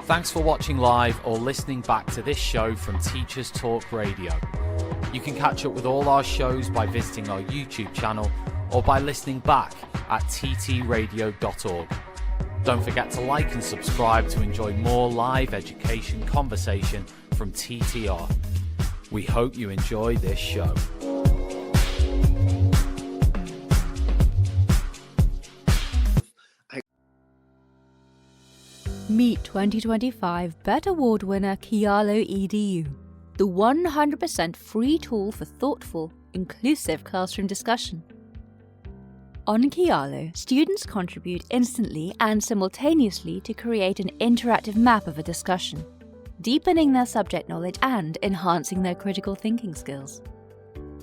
Thanks for watching live or listening back to this show from Teachers Talk Radio. You can catch up with all our shows by visiting our YouTube channel or by listening back at ttradio.org. Don't forget to like and subscribe to enjoy more live education conversation from TTR. We hope you enjoy this show. Meet 2025 BET Award winner Kialo EDU, the 100% free tool for thoughtful, inclusive classroom discussion. On Kialo, students contribute instantly and simultaneously to create an interactive map of a discussion, deepening their subject knowledge and enhancing their critical thinking skills.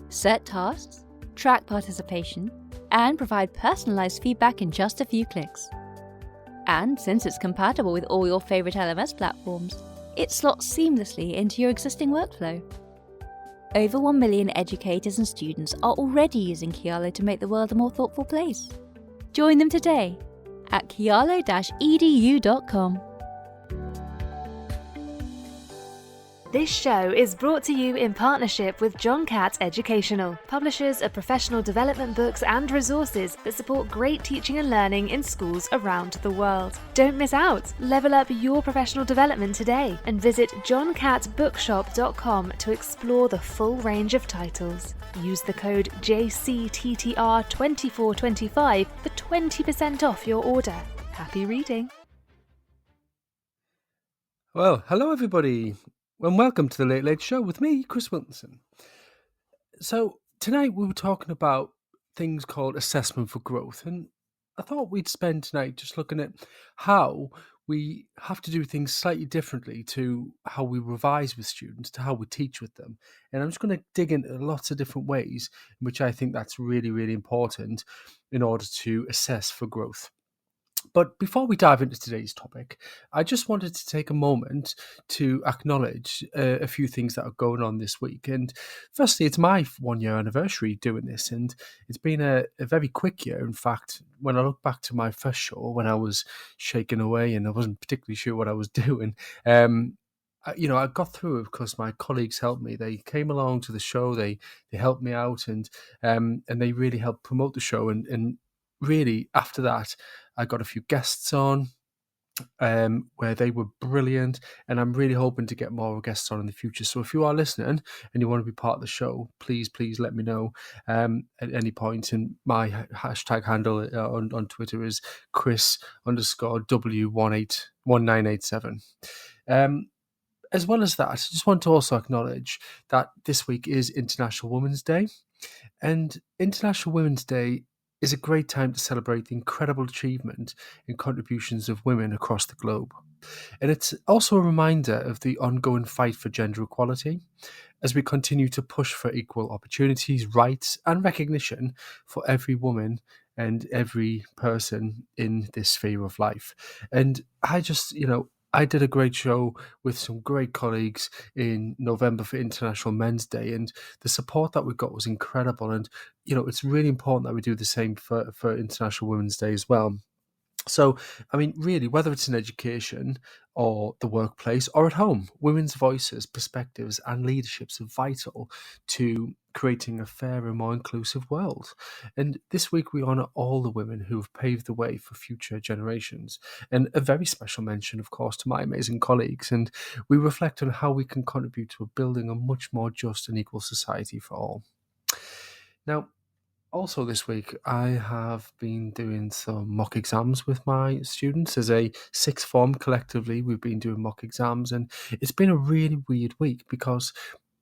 Set tasks, track participation, and provide personalized feedback in just a few clicks. And since it's compatible with all your favorite LMS platforms, it slots seamlessly into your existing workflow. Over 1 million educators and students are already using Kialo to make the world a more thoughtful place. Join them today at kialo-edu.com. This show is brought to you in partnership with John Catt Educational, publishers of professional development books and resources that support great teaching and learning in schools around the world. Don't miss out! Level up your professional development today and visit johncattbookshop.com to explore the full range of titles. Use the code JCTTR2425 for 20% off your order. Happy reading! Well, hello everybody, and welcome to the Late Late Show with me, Chris Wilkinson. So tonight we were talking about things called assessment for growth, and I thought we'd spend tonight just looking at how we have to do things slightly differently to how we revise with students, to how we teach with them. And I'm just going to dig into lots of different ways in which I think that's really, really important in order to assess for growth. But before we dive into today's topic, I just wanted to take a moment to acknowledge a few things that are going on this week. And firstly, it's my 1-year anniversary doing this, and it's been a very quick year. In fact, when I look back to my first show, when I was shaking away and I wasn't particularly sure what I was doing, I got through it because my colleagues helped me. They came along to the show, they helped me out, and they really helped promote the show. And really, after that, I got a few guests on where they were brilliant, and I'm really hoping to get more guests on in the future. So if you are listening and you want to be part of the show, please let me know at any point. And my hashtag handle on Twitter is Chris_W1987. As well as that, I just want to also acknowledge that this week is International Women's Day, and International Women's Day is a great time to celebrate the incredible achievement and contributions of women across the globe. And it's also a reminder of the ongoing fight for gender equality as we continue to push for equal opportunities, rights, and recognition for every woman and every person in this sphere of life. And I did a great show with some great colleagues in November for International Men's Day, and the support that we got was incredible. And, it's really important that we do the same for International Women's Day as well. So, I mean, really, whether it's in education or the workplace or at home, women's voices, perspectives, and leaderships are vital to creating a fairer, more inclusive world. And this week, we honour all the women who have paved the way for future generations. And a very special mention, of course, to my amazing colleagues. And we reflect on how we can contribute to building a much more just and equal society for all. Now, also this week, I have been doing some mock exams with my students. As a sixth form, collectively, we've been doing mock exams, and it's been a really weird week because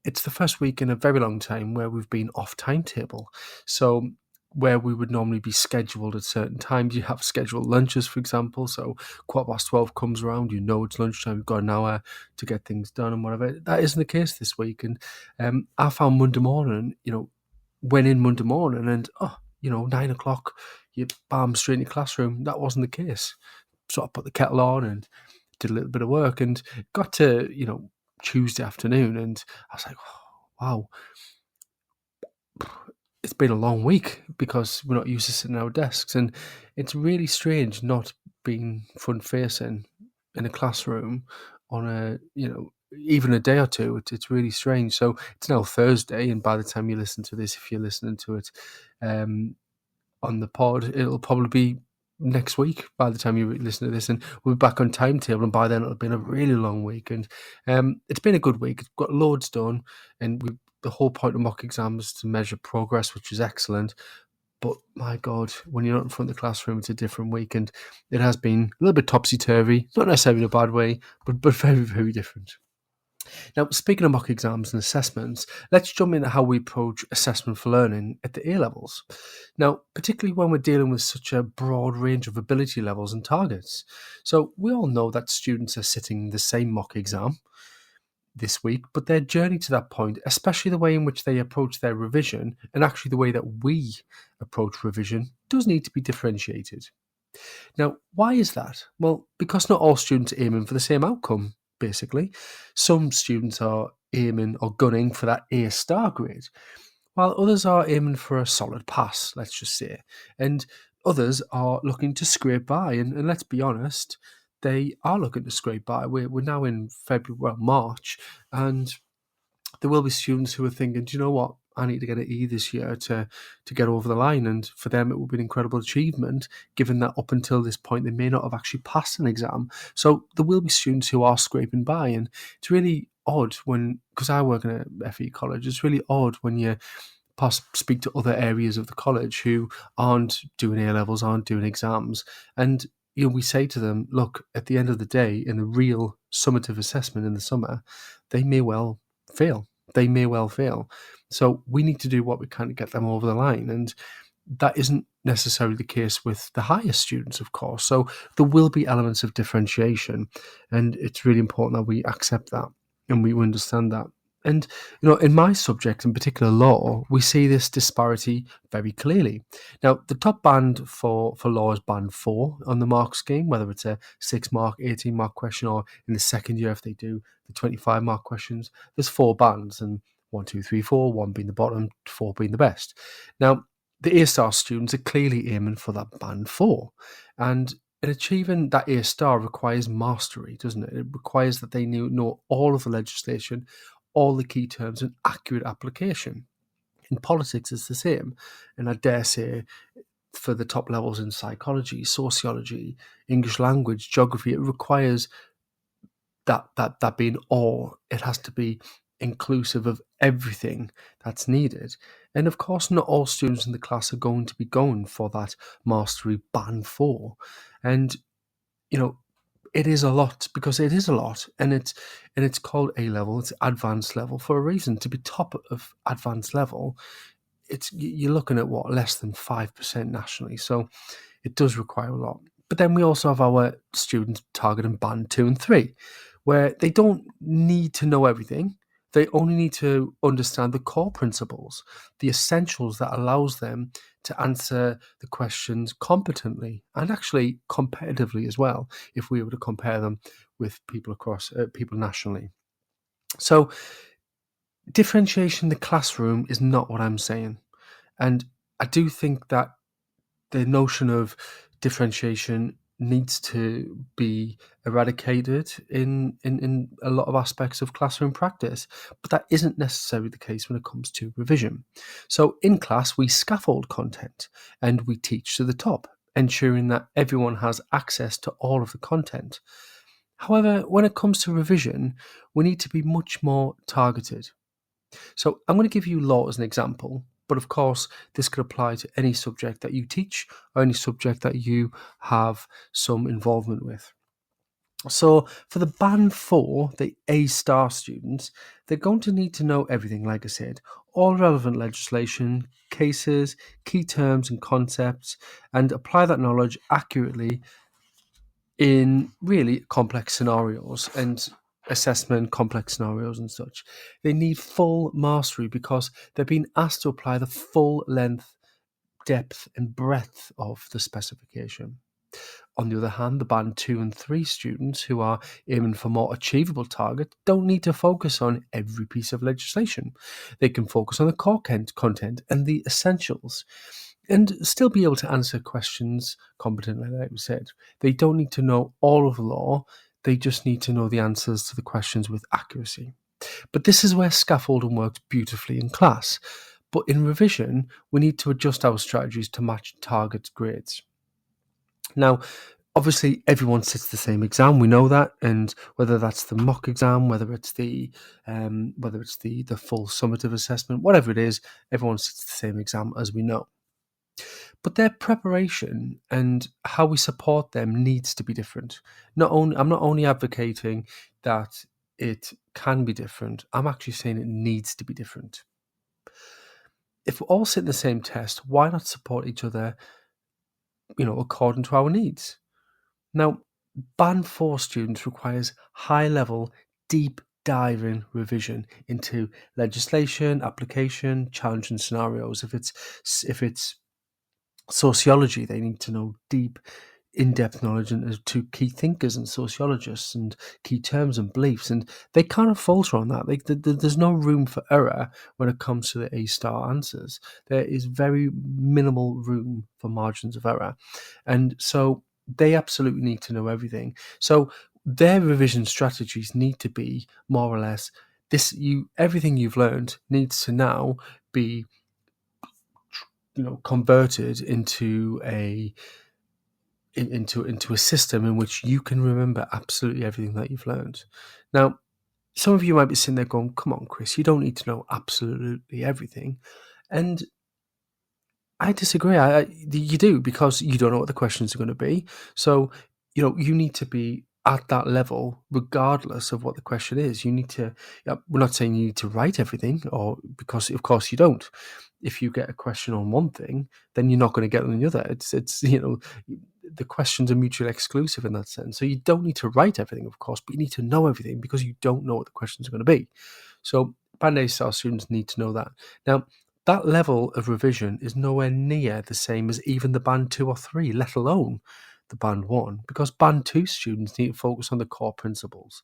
it's the first week in a very long time where we've been off timetable. So where we would normally be scheduled at certain times, you have scheduled lunches, for example. So 12:15 comes around, it's lunchtime, we've got an hour to get things done and whatever. That isn't the case this week. And I found Monday morning, went in Monday morning and, 9 o'clock, you bam, straight in your classroom. That wasn't the case. So I put the kettle on and did a little bit of work and got to, Tuesday afternoon, and I was like, oh, wow, it's been a long week because we're not used to sitting at our desks, and it's really strange not being front-facing in a classroom on a, even a day or two. It's really strange. So it's now Thursday, and by the time you listen to this, if you're listening to it on the pod, it'll probably be next week by the time you listen to this, and we'll be back on timetable, and by then it'll have been a really long week. And it's been a good week. It's got loads done, and the whole point of mock exams is to measure progress, which is excellent. But my God, when you're not in front of the classroom, it's a different week, and it has been a little bit topsy-turvy, not necessarily in a bad way, but very, very different. Now, speaking of mock exams and assessments, let's jump into how we approach assessment for learning at the A-levels. Now, particularly when we're dealing with such a broad range of ability levels and targets. So we all know that students are sitting the same mock exam this week, but their journey to that point, especially the way in which they approach their revision, and actually the way that we approach revision, does need to be differentiated. Now, why is that? Well, because not all students are aiming for the same outcome, basically. Some students are aiming or gunning for that A star grade, while others are aiming for a solid pass, let's just say. And others are looking to scrape by, and let's be honest, they are looking to scrape by. We're now in March, and there will be students who are thinking, do you know what? I need to get an E this year to get over the line. And for them, it will be an incredible achievement, given that up until this point, they may not have actually passed an exam. So there will be students who are scraping by. And it's really odd because I work in a FE college, it's really odd when you speak to other areas of the college who aren't doing A-levels, aren't doing exams. And we say to them, look, at the end of the day, in the real summative assessment in the summer, they may well fail. So we need to do what we can to get them over the line. And that isn't necessarily the case with the highest students, of course. So there will be elements of differentiation. And it's really important that we accept that and we understand that. And, in my subject, in particular law, we see this disparity very clearly. Now, the top band for law is band 4 on the mark scheme, whether it's a 6-mark, 18-mark question, or in the second year, if they do the 25-mark questions, there's 4 bands, and 1, 2, 3, 4, 1 being the bottom, 4 being the best. Now, the A-star students are clearly aiming for that band 4. And achieving that A-star requires mastery, doesn't it? It requires that they know all of the legislation, all the key terms, and accurate application. In politics, it's the same. And I dare say for the top levels in psychology, sociology, English language, geography, it requires that being all. It has to be inclusive of everything that's needed. And of course, not all students in the class are going to be going for that mastery band 4. And, it is a lot, because it is a lot, and it's called A-level. It's advanced level for a reason. To be top of advanced level, you're looking at less than 5% nationally. So it does require a lot. But then we also have our students targeting band 2 and 3, where they don't need to know everything. They only need to understand the core principles, the essentials that allows them to answer the questions competently and actually competitively as well, if we were to compare them with people nationally. So differentiation in the classroom is not what I'm saying. And I do think that the notion of differentiation needs to be eradicated in a lot of aspects of classroom practice, but that isn't necessarily the case when it comes to revision. So in class, we scaffold content and we teach to the top, ensuring that everyone has access to all of the content. However, when it comes to revision, we need to be much more targeted. So I'm going to give you law as an example. But of course, this could apply to any subject that you teach or any subject that you have some involvement with. So for the band 4, the A-star students, they're going to need to know everything, like I said, all relevant legislation, cases, key terms and concepts, and apply that knowledge accurately in really complex scenarios and assessment, complex scenarios and such. They need full mastery because they're being asked to apply the full length, depth and breadth of the specification. On the other hand, the band 2 and 3 students who are aiming for more achievable targets don't need to focus on every piece of legislation. They can focus on the core content and the essentials and still be able to answer questions competently, like we said. They don't need to know all of the law. they just need to know the answers to the questions with accuracy. But this is where scaffolding works beautifully in class. But in revision, we need to adjust our strategies to match target grades. Now, obviously, everyone sits the same exam. We know that, and whether that's the mock exam, whether it's the full summative assessment, whatever it is, everyone sits the same exam, as we know. But their preparation and how we support them needs to be different. I'm not only advocating that it can be different, I'm actually saying it needs to be different. If we're all sitting the same test, why not support each other, according to our needs? Now, Band 4 students requires high-level, deep diving revision into legislation, application, challenging scenarios. If it's sociology, they need to know deep, in-depth knowledge into key thinkers and sociologists and key terms and beliefs, and they kind of falter on that. There's no room for error when it comes to the A-star answers. There is very minimal room for margins of error, and so they absolutely need to know everything. So their revision strategies need to be more or less everything you've learned needs to now be converted into a system in which you can remember absolutely everything that you've learned. Now, some of you might be sitting there going, come on, Chris, you don't need to know absolutely everything. And I disagree. You do, because you don't know what the questions are going to be. So, you need to be at that level regardless of what the question is. You need to, we're not saying you need to write everything, because of course you don't. If you get a question on one thing, then you're not going to get on the other. It's the questions are mutually exclusive in that sense. So you don't need to write everything, of course, but you need to know everything because you don't know what the questions are going to be. So Band A-star students need to know that. Now, that level of revision is nowhere near the same as even the Band 2 or 3, let alone the Band 1, because Band 2 students need to focus on the core principles,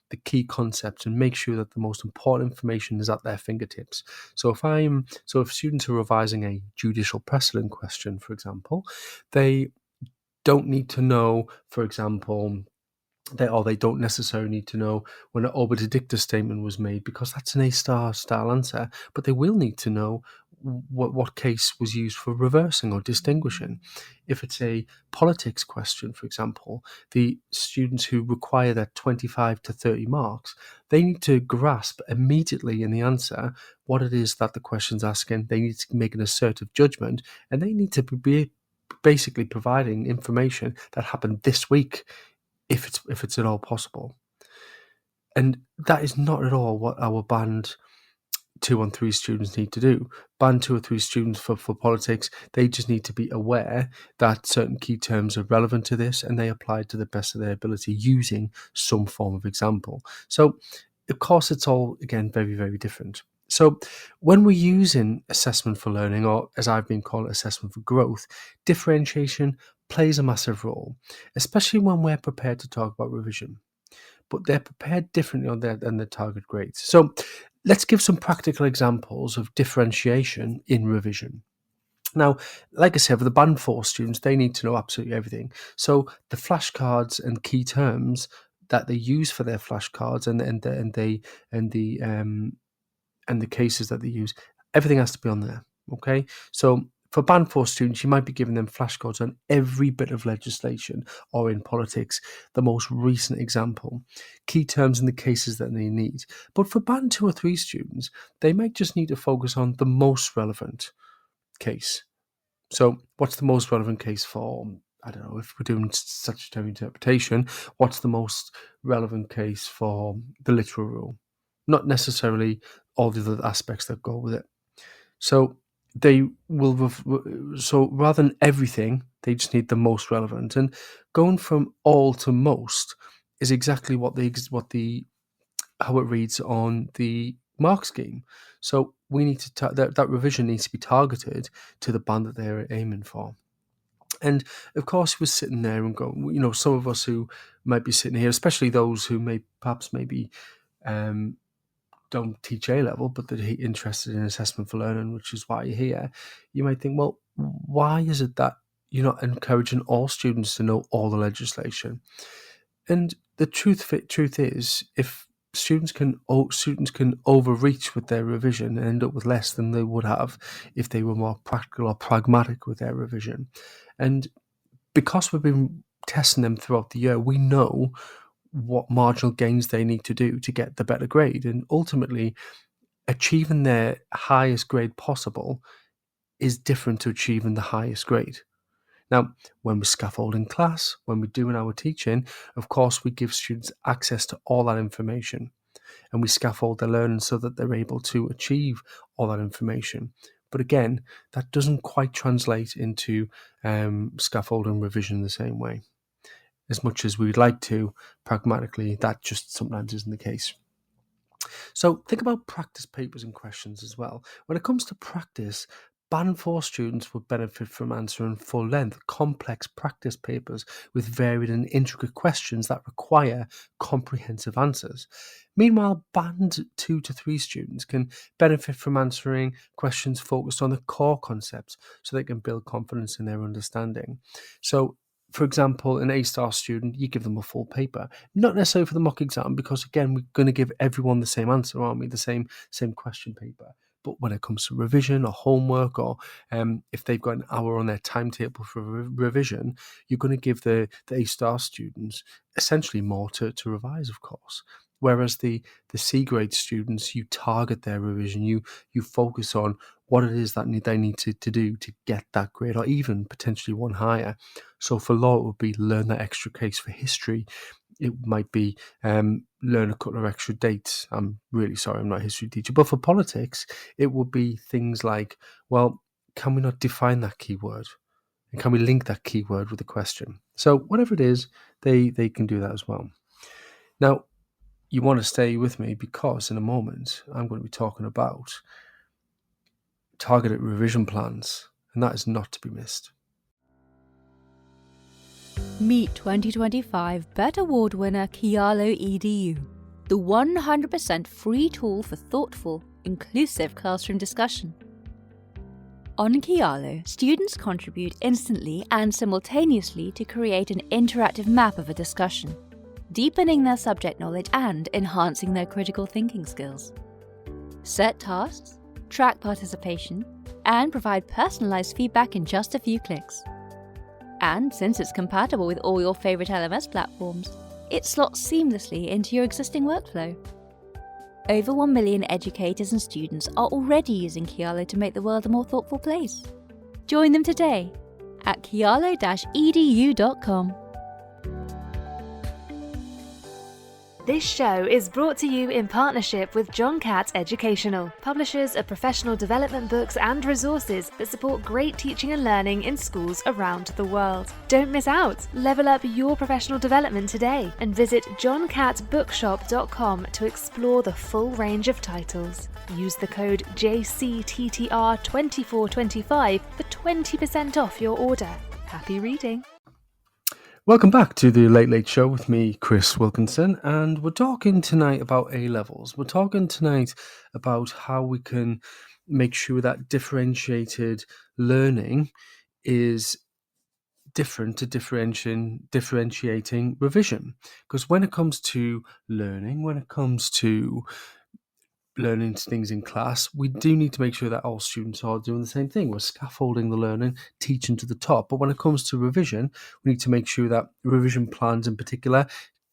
the key concepts, and make sure that the most important information is at their fingertips. So if students are revising a judicial precedent question, for example, they don't need to know, for example, they don't necessarily need to know when an obiter dicta statement was made, because that's an A-star style answer, but they will need to know what case was used for reversing or distinguishing. If it's a politics question, for example, the students who require that 25 to 30 marks, they need to grasp immediately in the answer what it is that the question's asking. They need to make an assertive judgment, and they need to be basically providing information that happened this week, if it's at all possible. And that is not at all what our Band 2 and 3 students need to do. Band 2 or 3 students for politics, they just need to be aware that certain key terms are relevant to this, and they apply to the best of their ability using some form of example. So, of course, it's all, again, very, very different. So when we're using assessment for learning, or as I've been calling assessment for growth, differentiation plays a massive role, especially when we're prepared to talk about revision. But they're prepared differently than the target grades. So let's give some practical examples of differentiation in revision. Now, like I said, for the Band 4 students, they need to know absolutely everything. So the flashcards and key terms that they use for their flashcards and the cases that they use, everything has to be on there. Okay, so for Band 4 students, you might be giving them flashcards on every bit of legislation, or in politics, the most recent example, key terms and the cases that they need. But for Band 2 or 3 students, they might just need to focus on the most relevant case. So what's the most relevant case for, I don't know, if we're doing statutory interpretation, what's the most relevant case for the literal rule? Not necessarily all the other aspects that go with it. So they will, so rather than everything, they just need the most relevant. And going from all to most is exactly how it reads on the mark scheme. So we need to that revision needs to be targeted to the band that they're aiming for. And of course, we're sitting there and going, some of us who might be sitting here, especially those who maybe don't teach A-level, but they're interested in assessment for learning, which is why you're here, you might think, well, why is it that you're not encouraging all students to know all the legislation? And the truth is, if students can overreach with their revision and end up with less than they would have if they were more practical or pragmatic with their revision. And because we've been testing them throughout the year, we know what marginal gains they need to do to get the better grade. And ultimately, achieving their highest grade possible is different to achieving the highest grade. Now, when we scaffold in class, when we're doing our teaching, of course, we give students access to all that information, and we scaffold their learning so that they're able to achieve all that information. But again, that doesn't quite translate into scaffolding revision the same way. As much as we'd like to, pragmatically, that just sometimes isn't the case. So think about practice papers and questions as well. When it comes to practice, Band 4 students would benefit from answering full-length, complex practice papers with varied and intricate questions that require comprehensive answers. Meanwhile, Band 2 to 3 students can benefit from answering questions focused on the core concepts so they can build confidence in their understanding. So, for example, an A-star student, you give them a full paper, not necessarily for the mock exam, because again, we're going to give everyone the same answer, aren't we? The same question paper. But when it comes to revision or homework, or if they've got an hour on their timetable for revision, you're going to give the A-star students essentially more to revise, of course. Whereas the C-grade students, you target their revision, you focus on what it is that they need to do to get that grade, or even potentially one higher. So for law, it would be learn that extra case. For history, it might be learn a couple of extra dates. I'm really sorry, I'm not a history teacher. But for politics, it would be things like, well, can we not define that keyword? And can we link that keyword with a question? So whatever it is, they can do that as well. Now, you want to stay with me, because in a moment, I'm going to be talking about targeted revision plans, and that is not to be missed. Meet 2025 BET Award winner Kialo EDU, the 100% free tool for thoughtful, inclusive classroom discussion. On Kialo, students contribute instantly and simultaneously to create an interactive map of a discussion, deepening their subject knowledge and enhancing their critical thinking skills. Set tasks, track participation, and provide personalized feedback in just a few clicks. And since it's compatible with all your favorite LMS platforms, it slots seamlessly into your existing workflow. Over 1 million educators and students are already using Kialo to make the world a more thoughtful place. Join them today at kialo-edu.com. This show is brought to you in partnership with John Catt Educational, publishers of professional development books and resources that support great teaching and learning in schools around the world. Don't miss out! Level up your professional development today and visit johncattbookshop.com to explore the full range of titles. Use the code JCTTR2425 for 20% off your order. Happy reading! Welcome back to the Late Late Show with me, Chris Wilkinson, and we're talking tonight about A-levels. We're talking tonight about how we can make sure that differentiated learning is different to differentiating revision. Because when it comes to learning, when it comes to learning things in class, we do need to make sure that all students are doing the same thing. We're scaffolding the learning, teaching to the top. But when it comes to revision, we need to make sure that revision plans in particular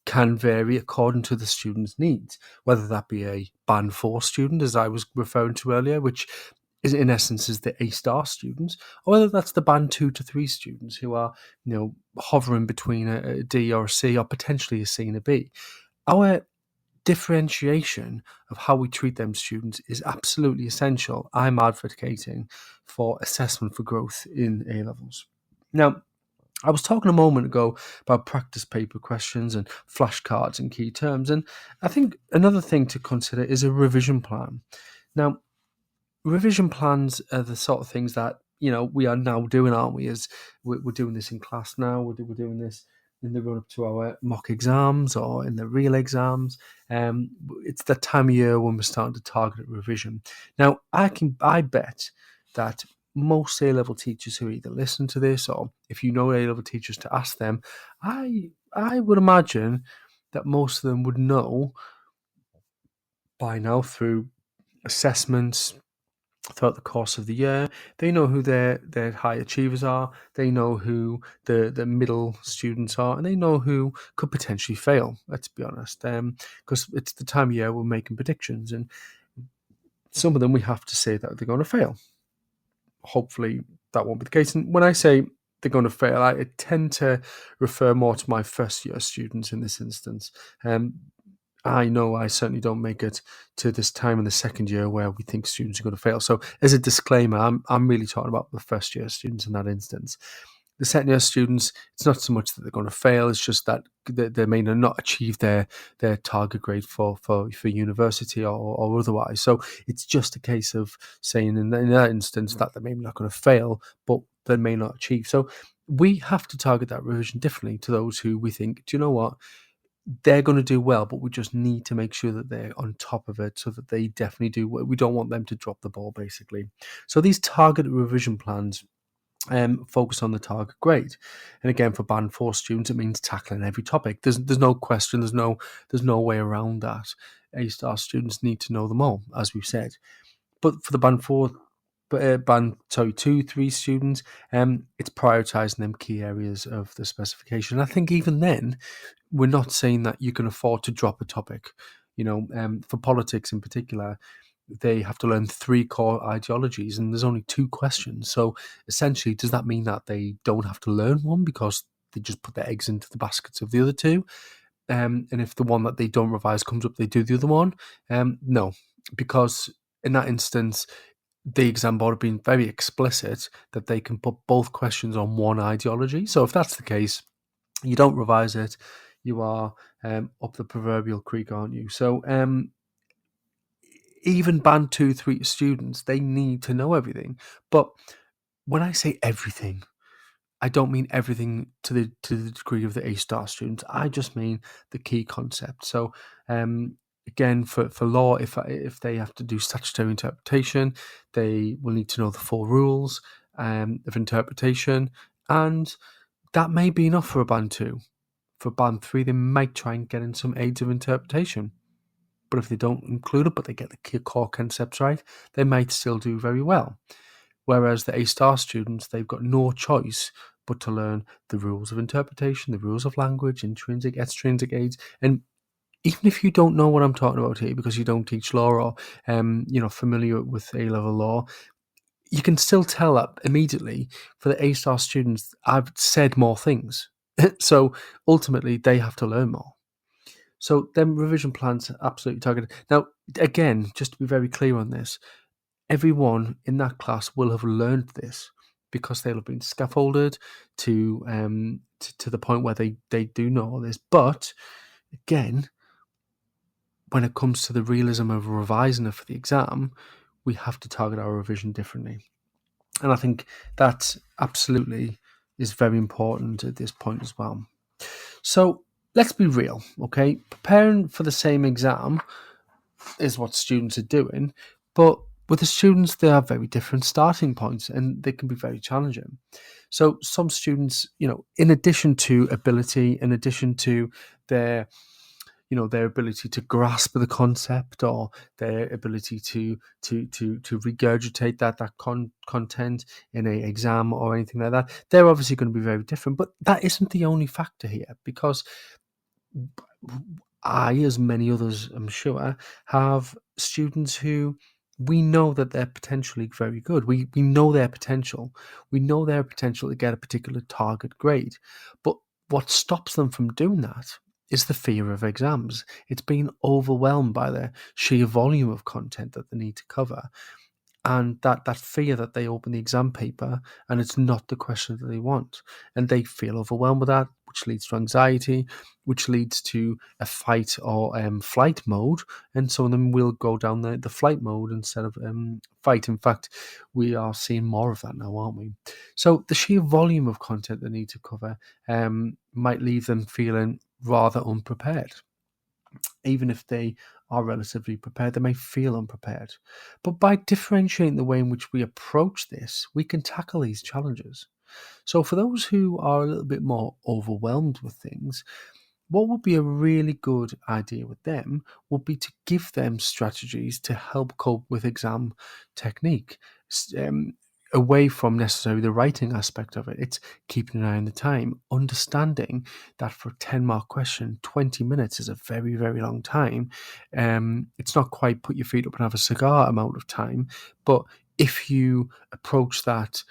can vary according to the student's needs, whether that be a Band 4 student, as I was referring to earlier, which is in essence is the A-star students, or whether that's the Band 2 to 3 students who are, hovering between a D or a C, or potentially a C and a B. Our differentiation of how we treat them students is absolutely essential. I'm advocating for assessment for growth in A-levels. Now, I was talking a moment ago about practice paper questions and flashcards and key terms, and I think another thing to consider is a revision plan. Now, revision plans are the sort of things that we are now doing, aren't we? As we're doing this in class now, we're doing this in the run up to our mock exams or in the real exams. It's the time of year when we're starting to target revision. Now, I bet that most A-level teachers who either listen to this, or if you know A-level teachers, to ask them, I I would imagine that most of them would know by now through assessments throughout the course of the year. They know who their high achievers are, they know who the middle students are, and they know who could potentially fail, let's be honest, because it's the time of year we're making predictions, and some of them we have to say that they're going to fail. Hopefully that won't be the case. And when I say they're going to fail, I tend to refer more to my first year students in this instance. I know I certainly don't make it to this time in the second year where we think students are going to fail. So as a disclaimer, I'm really talking about the first year students in that instance. The second year students, it's not so much that they're going to fail, it's just that they may not achieve their target grade for university or otherwise. So it's just a case of saying in that instance that they may not going to fail, but they may not achieve. So we have to target that revision differently to those who we think, do you know what? They're going to do well, but we just need to make sure that they're on top of it so that they definitely do. We don't want them to drop the ball, basically. So these targeted revision plans focus on the target grade, and again, for Band 4 students, it means tackling every topic. There's no question. There's no way around that. A-star students need to know them all, as we've said. But for the Band 4. Band 2, 3 students, it's prioritising them key areas of the specification. I think even then, we're not saying that you can afford to drop a topic. For politics in particular, they have to learn 3 core ideologies, and there's only 2 questions. So essentially, does that mean that they don't have to learn one because they just put their eggs into the baskets of the other 2? And if the one that they don't revise comes up, they do the other one? No, because in that instance, the exam board have been very explicit that they can put both questions on one ideology. So if that's the case, you don't revise it, you are up the proverbial creek, aren't you? So even Band 2, 3 students, they need to know everything. But when I say everything, I don't mean everything to the degree of the A-star students. I just mean the key concept. So again, for law, if they have to do statutory interpretation, they will need to know the 4 rules of interpretation, and that may be enough for a Band 2. For Band 3, they might try and get in some aids of interpretation. But if they don't include it, but they get the key core concepts right, they might still do very well. Whereas the A-star students, they've got no choice but to learn the rules of interpretation, the rules of language, intrinsic, extrinsic aids, and even if you don't know what I'm talking about here because you don't teach law or familiar with A-level law, you can still tell that immediately for the A-star students, I've said more things. So ultimately, they have to learn more. So them revision plans are absolutely targeted. Now, again, just to be very clear on this, everyone in that class will have learned this because they'll have been scaffolded to the point where they do know all this. But again, when it comes to the realism of revising it for the exam, we have to target our revision differently. And I think that absolutely is very important at this point as well. So let's be real, okay? Preparing for the same exam is what students are doing, but with the students, they have very different starting points and they can be very challenging. So some students, in addition to ability, in addition to their ability to grasp the concept or their ability to regurgitate that content in an exam or anything like that, they're obviously going to be very different. But that isn't the only factor here, because I, as many others, I'm sure, have students who we know that they're potentially very good. We know their potential. We know their potential to get a particular target grade. But what stops them from doing that is the fear of exams. It's being overwhelmed by the sheer volume of content that they need to cover. And that fear that they open the exam paper and it's not the question that they want. And they feel overwhelmed with that, which leads to anxiety, which leads to a fight or flight mode. And some of them will go down the flight mode instead of fight. In fact, we are seeing more of that now, aren't we? So the sheer volume of content they need to cover might leave them feeling rather unprepared. Even if they are relatively prepared, they may feel unprepared. But by differentiating the way in which we approach this, we can tackle these challenges. So for those who are a little bit more overwhelmed with things, what would be a really good idea with them would be to give them strategies to help cope with exam technique, away from necessarily the writing aspect of it. It's keeping an eye on the time, understanding that for a 10-mark question, 20 minutes is a very, very long time. It's not quite put your feet up and have a cigar amount of time, but if you approach that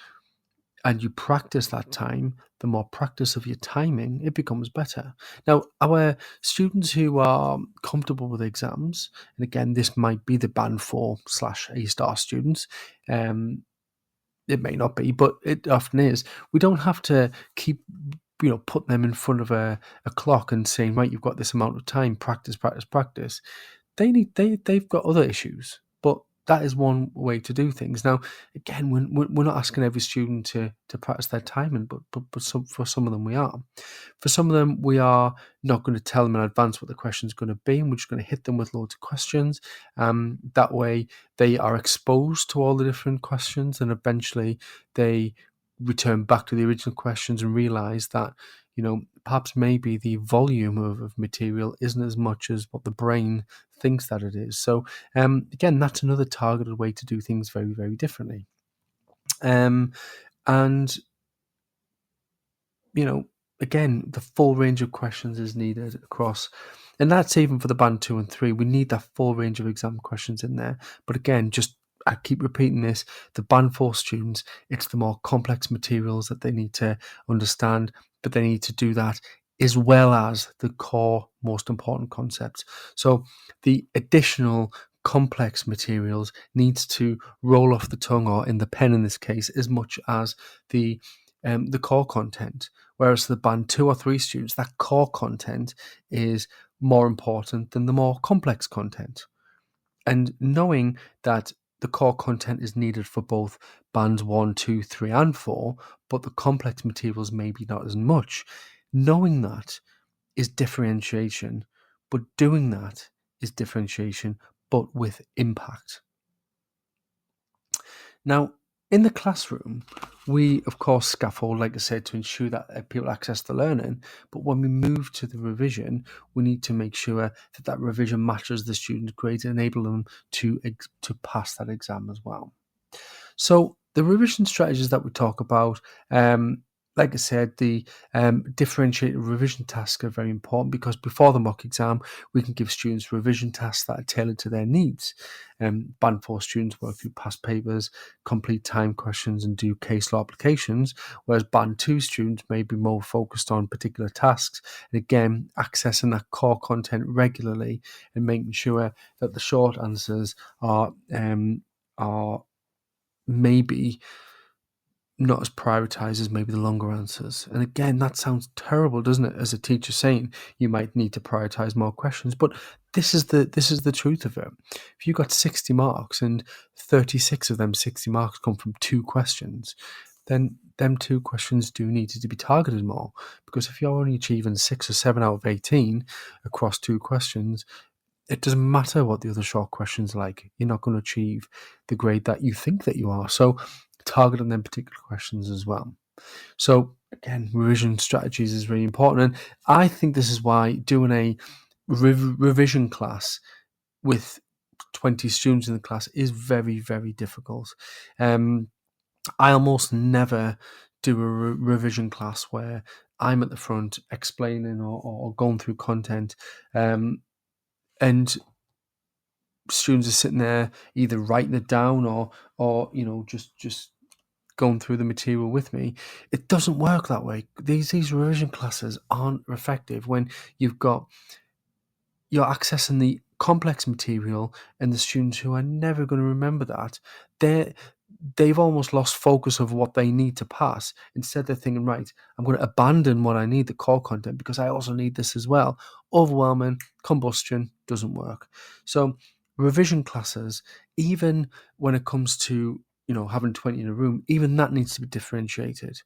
and you practice that time, the more practice of your timing, it becomes better. Now, our students who are comfortable with exams, and again, this might be the Band 4/A-star students, it may not be, but it often is. We don't have to keep, put them in front of a clock and saying, right, you've got this amount of time, practice, practice, practice. They've got other issues, but that is one way to do things. Now, again, we're not asking every student to practice their timing, but for some of them we are. For some of them, we are not going to tell them in advance what the question is going to be, and we're just going to hit them with loads of questions. That way, they are exposed to all the different questions, and eventually they return back to the original questions and realize that, perhaps maybe the volume of material isn't as much as what the brain thinks that it is. So again, that's another targeted way to do things very, very differently. And again, the full range of questions is needed across, and that's even for the Band 2 and 3. We need that full range of exam questions in there. But again, I keep repeating this, the Band 4 students, it's the more complex materials that they need to understand, but they need to do that as well as the core, most important concepts. So the additional complex materials needs to roll off the tongue, or in the pen in this case, as much as the core content. Whereas the Band 2 or 3 students, that core content is more important than the more complex content. And knowing that the core content is needed for both Bands 1, 2, 3, and 4, but the complex materials maybe not as much. Knowing that is differentiation, but doing that is differentiation, but with impact. Now, in the classroom, we, of course, scaffold, like I said, to ensure that people access the learning. But when we move to the revision, we need to make sure that revision matches the student's grades and enable them to pass that exam as well. So the revision strategies that we talk about, like I said, the differentiated revision tasks are very important, because before the mock exam, we can give students revision tasks that are tailored to their needs. Band 4 students work through past papers, complete time questions, and do case law applications, whereas Band 2 students may be more focused on particular tasks. And again, accessing that core content regularly and making sure that the short answers are maybe not as prioritized as maybe the longer answers. And again, that sounds terrible, doesn't it? As a teacher saying you might need to prioritize more questions, but this is the truth of it. If you got 60 marks and 36 of them 60 marks come from 2 questions, then them 2 questions do need to be targeted more, because if you're only achieving 6 or 7 out of 18 across 2 questions, it doesn't matter what the other short questions are like. You're not going to achieve the grade that you think that you are. So target on them particular questions as well. So again, revision strategies is really important. And I think this is why doing a revision class with 20 students in the class is very, very difficult. I almost never do a revision class where I'm at the front explaining or going through content, and students are sitting there either writing it down or just going through the material with me. It doesn't work that way. These revision classes aren't effective when you're accessing the complex material, and the students who are never going to remember that, they've almost lost focus of what they need to pass. Instead, they're thinking, right, I'm going to abandon what I need, the core content, because I also need this as well. Overwhelming, combustion, doesn't work. So revision classes, even when it comes to having 20 in a room, even that needs to be differentiated.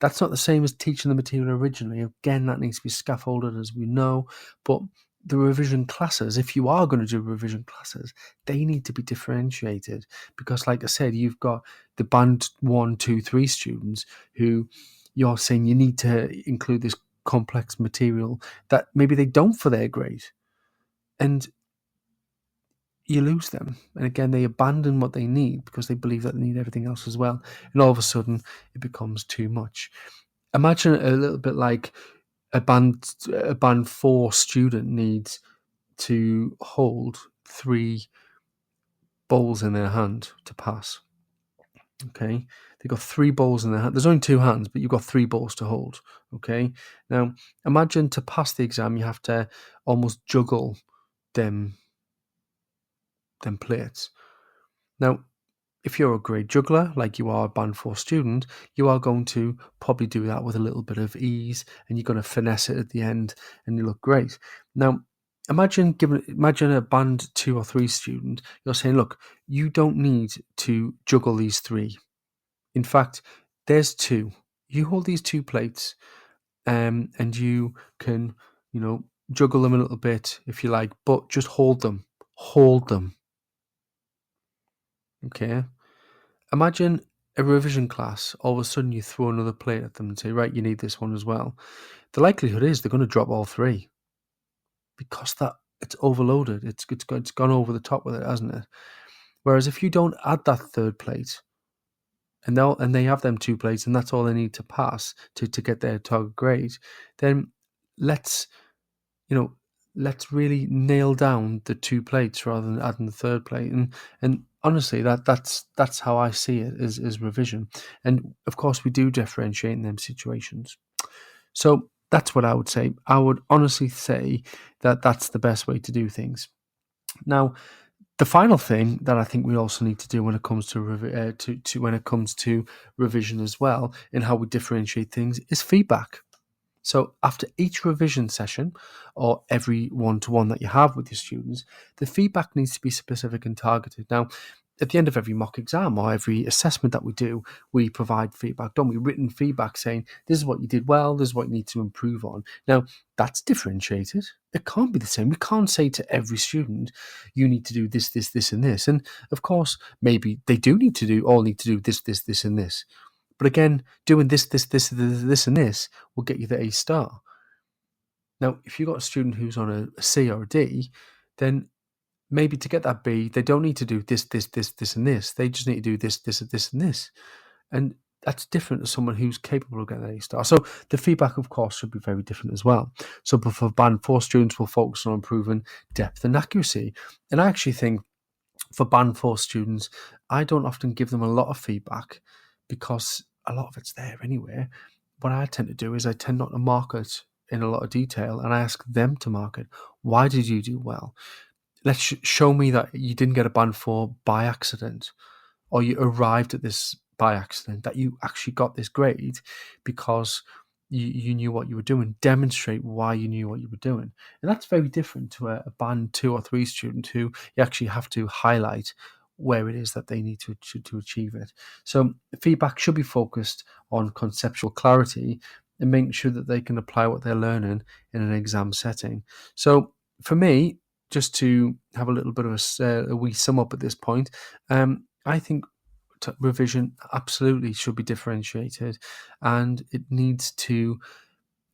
That's not the same as teaching the material originally. Again, that needs to be scaffolded, as we know, but the revision classes, if you are going to do revision classes, they need to be differentiated because, like I said, you've got the band 1, 2, 3 students who you're saying you need to include this complex material that maybe they don't for their grade. And you lose them. And again, they abandon what they need because they believe that they need everything else as well. And all of a sudden, it becomes too much. Imagine a little bit like a band 4 student needs to hold 3 bowls in their hand to pass. Okay, they've got 3 bowls in their hand. There's only 2 hands, but you've got 3 bowls to hold. Okay, now imagine to pass the exam, you have to almost juggle them plates. Now, if you're a great juggler, like you are a band 4 student, you are going to probably do that with a little bit of ease, and you're going to finesse it at the end, and you look great. Now, imagine a band 2 or 3 student. You're saying, look, you don't need to juggle these 3. In fact, there's 2. You hold these 2 plates, and you can, juggle them a little bit if you like, but just hold them. Hold them. Okay. Imagine a revision class, all of a sudden you throw another plate at them and say, right, you need this one as well. The likelihood is they're going to drop all 3 because it's overloaded. It's gone over the top with it, hasn't it? Whereas if you don't add that 3rd plate and they have them 2 plates and that's all they need to pass to get their target grade, then let's really nail down the 2 plates rather than adding the 3rd plate. And honestly, that's how I see it is revision. And of course, we do differentiate in them situations. So that's what I would say. I would honestly say that that's the best way to do things. Now, the final thing that I think we also need to do when it comes to revision as well, and how we differentiate things, is feedback. So after each revision session, or every one-to-one that you have with your students, the feedback needs to be specific and targeted. Now, at the end of every mock exam or every assessment that we do, we provide feedback, don't we? Written feedback saying, this is what you did well, this is what you need to improve on. Now, that's differentiated. It can't be the same. We can't say to every student, you need to do this, this, this, and this. And of course, maybe they all need to do this, this, this, and this. But again, doing this, this, this, this, and this will get you the A star. Now, if you've got a student who's on a C or a D, then maybe to get that B, they don't need to do this, this, this, this, and this. They just need to do this, this, this, and this. And that's different to someone who's capable of getting an A star. So the feedback, of course, should be very different as well. So for band 4 students, we'll focus on improving depth and accuracy. And I actually think for band 4 students, I don't often give them a lot of feedback because a lot of it's there anyway. What I tend to do is I tend not to mark it in a lot of detail, and I ask them to mark it. Why did you do well? Let's show me that you didn't get a band 4 by accident, or you arrived at this by accident, that you actually got this grade because you knew what you were doing. Demonstrate why you knew what you were doing. And that's very different to a band 2 or 3 student who you actually have to highlight where it is that they need to achieve it. So feedback should be focused on conceptual clarity and making sure that they can apply what they're learning in an exam setting. So for me, just to have a little bit of a wee sum up at this point, I think revision absolutely should be differentiated, and it needs to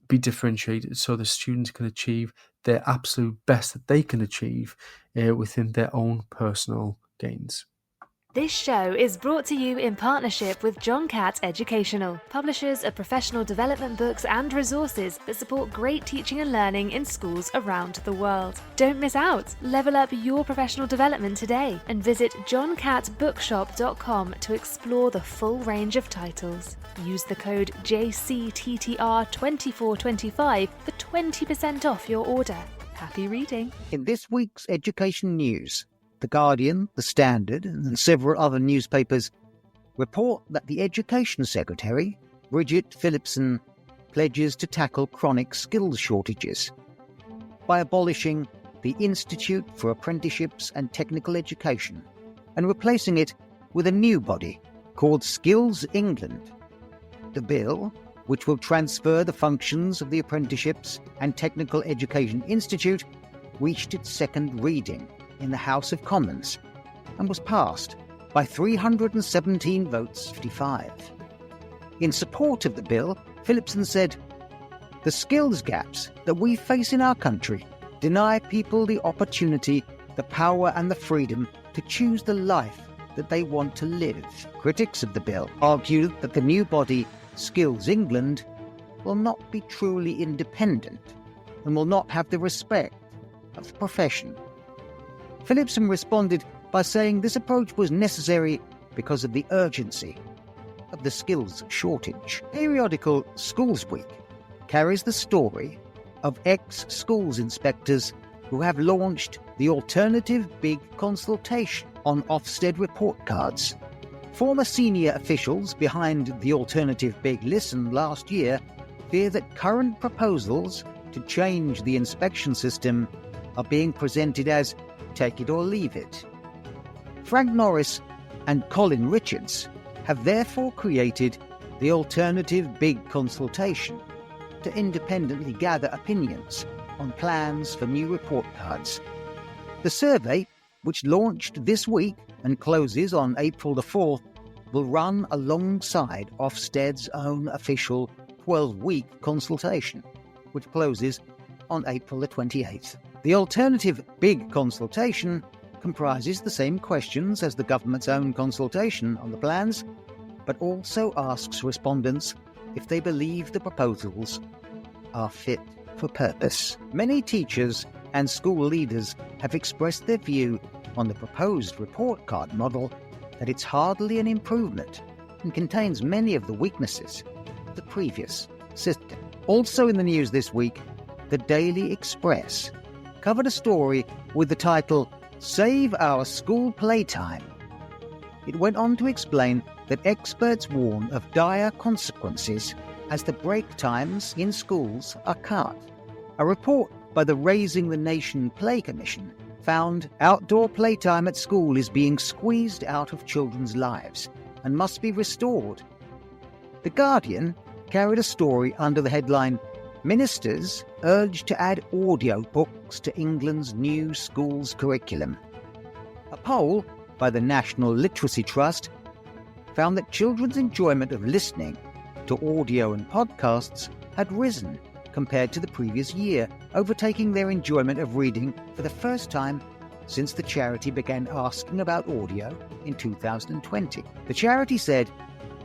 be differentiated so the students can achieve their absolute best that they can achieve within their own personal gains. This show is brought to you in partnership with John Catt Educational, publishers of professional development books and resources that support great teaching and learning in schools around the world. Don't miss out. Level up your professional development today and visit johncattbookshop.com to explore the full range of titles. Use the code JCTTR2425 for 20% off your order. Happy reading. In this week's education news, The Guardian, The Standard, and several other newspapers report that the Education Secretary, Bridget Phillipson, pledges to tackle chronic skills shortages by abolishing the Institute for Apprenticeships and Technical Education and replacing it with a new body called Skills England. The bill, which will transfer the functions of the Apprenticeships and Technical Education Institute, reached its second reading in the House of Commons and was passed by 317 votes to 55. In support of the bill, Phillipson said, "The skills gaps that we face in our country deny people the opportunity, the power and the freedom to choose the life that they want to live." Critics of the bill argued that the new body, Skills England, will not be truly independent and will not have the respect of the profession. Phillipson responded by saying this approach was necessary because of the urgency of the skills shortage. Periodical Schools Week carries the story of ex-schools inspectors who have launched the Alternative Big Consultation on Ofsted report cards. Former senior officials behind the Alternative Big Listen last year fear that current proposals to change the inspection system are being presented as take it or leave it. Frank Norris and Colin Richards have therefore created the Alternative Big Consultation to independently gather opinions on plans for new report cards. The survey, which launched this week and closes on April the 4th, will run alongside Ofsted's own official 12-week consultation, which closes on April the 28th. The Alternative Big Consultation comprises the same questions as the government's own consultation on the plans, but also asks respondents if they believe the proposals are fit for purpose. Many teachers and school leaders have expressed their view on the proposed report card model that it's hardly an improvement and contains many of the weaknesses of the previous system. Also in the news this week, the Daily Express covered a story with the title, "Save Our School Playtime." It went on to explain that experts warn of dire consequences as the break times in schools are cut. A report by the Raising the Nation Play Commission found outdoor playtime at school is being squeezed out of children's lives and must be restored. The Guardian carried a story under the headline, "Ministers urged to add audio books to England's new schools curriculum." A poll by the National Literacy Trust found that children's enjoyment of listening to audio and podcasts had risen compared to the previous year, overtaking their enjoyment of reading for the first time since the charity began asking about audio in 2020. The charity said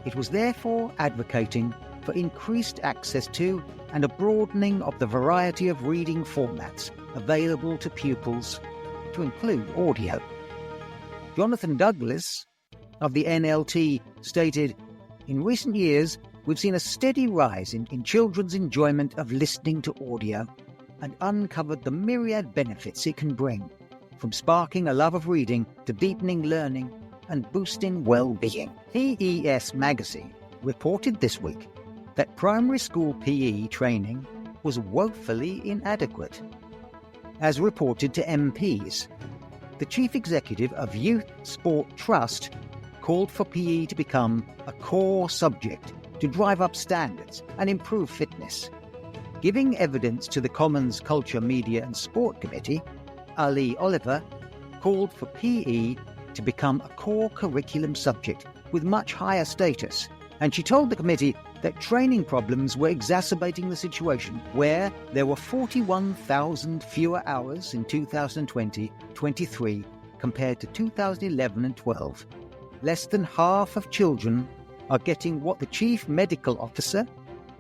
it was therefore advocating for increased access to and a broadening of the variety of reading formats available to pupils, to include audio. Jonathan Douglas of the NLT stated, "In recent years, we've seen a steady rise in children's enjoyment of listening to audio and uncovered the myriad benefits it can bring, from sparking a love of reading to deepening learning and boosting well-being." PES Magazine reported this week that primary school PE training was woefully inadequate. As reported to MPs, the chief executive of Youth Sport Trust called for PE to become a core subject to drive up standards and improve fitness. Giving evidence to the Commons Culture, Media and Sport Committee, Ali Oliver called for PE to become a core curriculum subject with much higher status, and she told the committee that training problems were exacerbating the situation where there were 41,000 fewer hours in 2020-23 compared to 2011 and 12. Less than half of children are getting what the Chief Medical Officer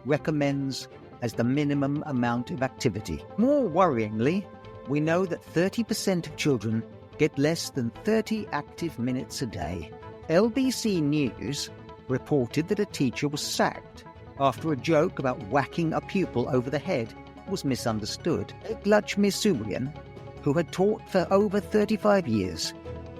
recommends as the minimum amount of activity. More worryingly, we know that 30% of children get less than 30 active minutes a day. LBC News reported that a teacher was sacked after a joke about whacking a pupil over the head was misunderstood. Lakshmi Subrian, who had taught for over 35 years,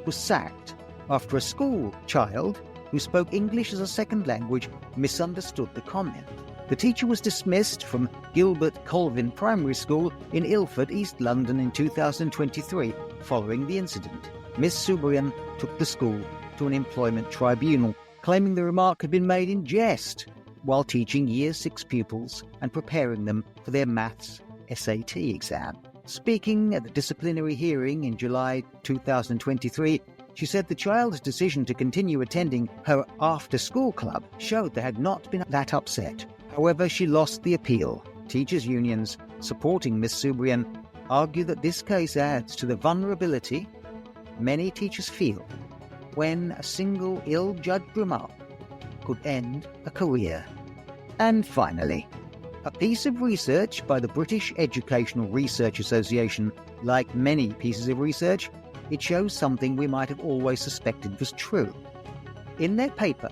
was sacked after a school child who spoke English as a second language misunderstood the comment. The teacher was dismissed from Gilbert Colvin Primary School in Ilford, East London in 2023 following the incident. Miss Subrian took the school to an employment tribunal, claiming the remark had been made in jest while teaching Year 6 pupils and preparing them for their maths SAT exam. Speaking at the disciplinary hearing in July 2023, she said the child's decision to continue attending her after-school club showed they had not been that upset. However, she lost the appeal. Teachers' unions supporting Miss Subrian argue that this case adds to the vulnerability many teachers feel when a single ill-judged remark could end a career. And finally, a piece of research by the British Educational Research Association. Like many pieces of research, it shows something we might have always suspected was true. In their paper,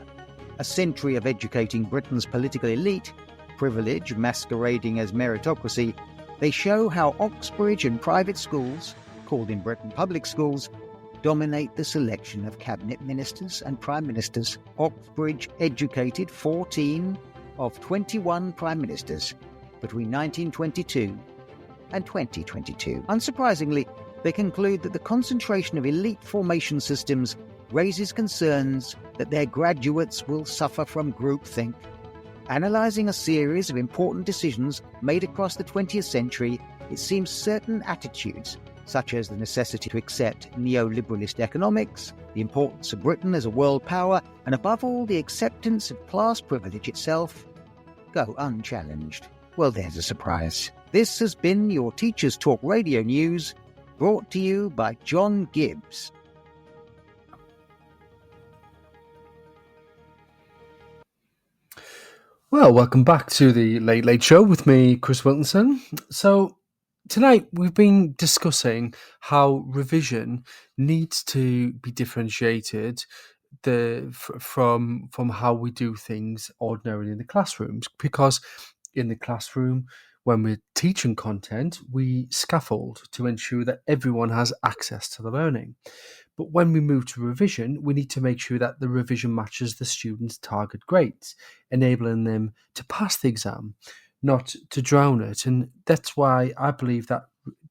A Century of Educating Britain's Political Elite, Privilege Masquerading as Meritocracy, they show how Oxbridge and private schools, called in Britain public schools, dominate the selection of cabinet ministers and prime ministers. Oxbridge educated 14 of 21 prime ministers between 1922 and 2022. Unsurprisingly, they conclude that the concentration of elite formation systems raises concerns that their graduates will suffer from groupthink. Analysing a series of important decisions made across the 20th century, it seems certain attitudes, such as the necessity to accept neoliberalist economics, the importance of Britain as a world power, and above all, the acceptance of class privilege itself, go unchallenged. Well, there's a surprise. This has been your Teachers Talk Radio News, brought to you by John Gibbs. Well, welcome back to the Late Late Show with me, Chris Wilkinson. So tonight we've been discussing how revision needs to be differentiated from how we do things ordinarily in the classrooms, because in the classroom, when we're teaching content, we scaffold to ensure that everyone has access to the learning. But when we move to revision, we need to make sure that the revision matches the students' target grades, enabling them to pass the exam, not to drown it. And that's why I believe that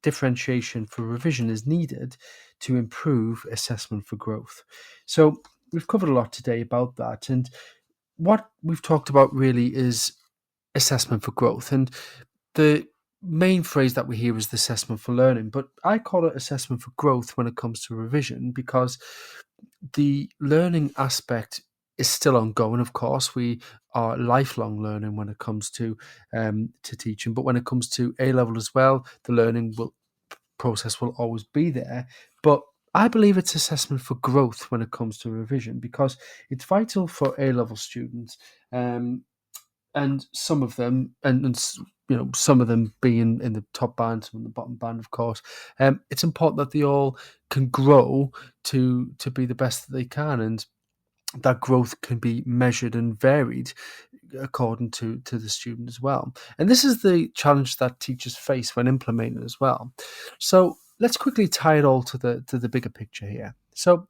differentiation for revision is needed to improve assessment for growth. So we've covered a lot today about that. And what we've talked about really is assessment for growth. And the main phrase that we hear is the assessment for learning, but I call it assessment for growth when it comes to revision, because the learning aspect is still ongoing. Of course, we are lifelong learning when it comes to teaching, but when it comes to A-level as well, the learning process will always be there. But I believe it's assessment for growth when it comes to revision, because it's vital for A-level students, and some of them, and some of them being in the top band, some in the bottom band, of course. It's important that they all can grow to be the best that they can, and that growth can be measured and varied according to the student as well. And this is the challenge that teachers face when implementing as well. So let's quickly tie it all to the bigger picture here. So